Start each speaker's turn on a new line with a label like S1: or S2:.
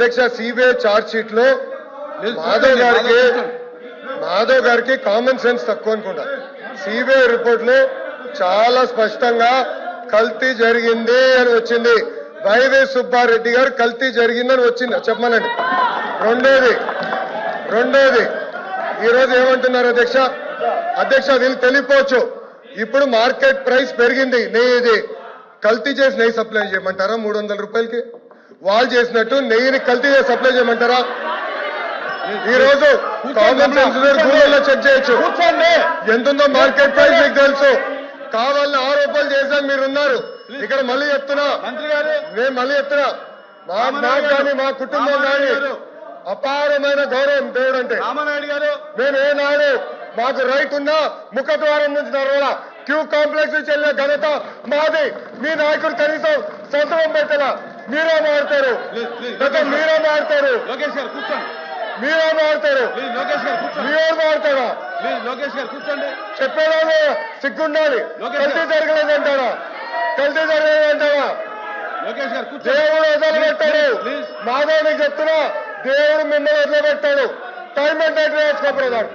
S1: అధ్యక్ష CBI charge sheet లో మాధవ్ గారికి కామన్ సెన్స్ తక్కువ అనుకుంటా. సిబిఐ రిపోర్ట్ లో చాలా స్పష్టంగా కల్తీ జరిగింది అని వచ్చింది. వైవి సుబ్బారెడ్డి గారు కల్తీ జరిగిందని వచ్చింది చెప్పమనండి. రెండోది ఈరోజు ఏమంటున్నారు అధ్యక్ష వీళ్ళు తెలియపోవచ్చు. ఇప్పుడు మార్కెట్ ప్రైస్ పెరిగింది. నెయ్యి కల్తీ చేసి నెయ్యి సప్లై చేయమంటారా 300 రూపాయలకి? వాళ్ళు చేసినట్టు నెయ్యిని కల్తీ చేసి సప్లై చేయమంటారా? ఈ రోజు కామన్ సెన్స్ గూగుల్లో చెక్ చేయొచ్చు ఎంతుందో మార్కెట్ ప్రైస్ మీకు తెలుసు. కావాలని ఆరోపణలు చేశాను మీరున్నారు ఇక్కడ. మళ్ళీ చెప్తున్నా నేను మాకు కానీ మా కుటుంబం కానీ అపారమైన గౌరవం దేవుడు అంటే. మేము ఏనాడు మాకు రైట్ ఉన్నా ముఖద్వారం నుంచి నడవాలా, క్యూ కాంప్లెక్స్ నుంచి వెళ్ళిన ఘనత మాది. మీ నాయకుడు కనీసం సంతకం పెట్టాల. మీరే మారుతారు మీరే మారుతారా? చెప్పేదాన్ని సిగ్గుండాలి. కల్తీ జరగలేదంటారా? దేవుడు వదిలిపెట్టాడు. మాధవ్ నీకు చెప్తున్నా, దేవుడు మిమ్మల్ని వదిలిపెట్టాడు. టైం అంటే వేసుకో బ్రదర్.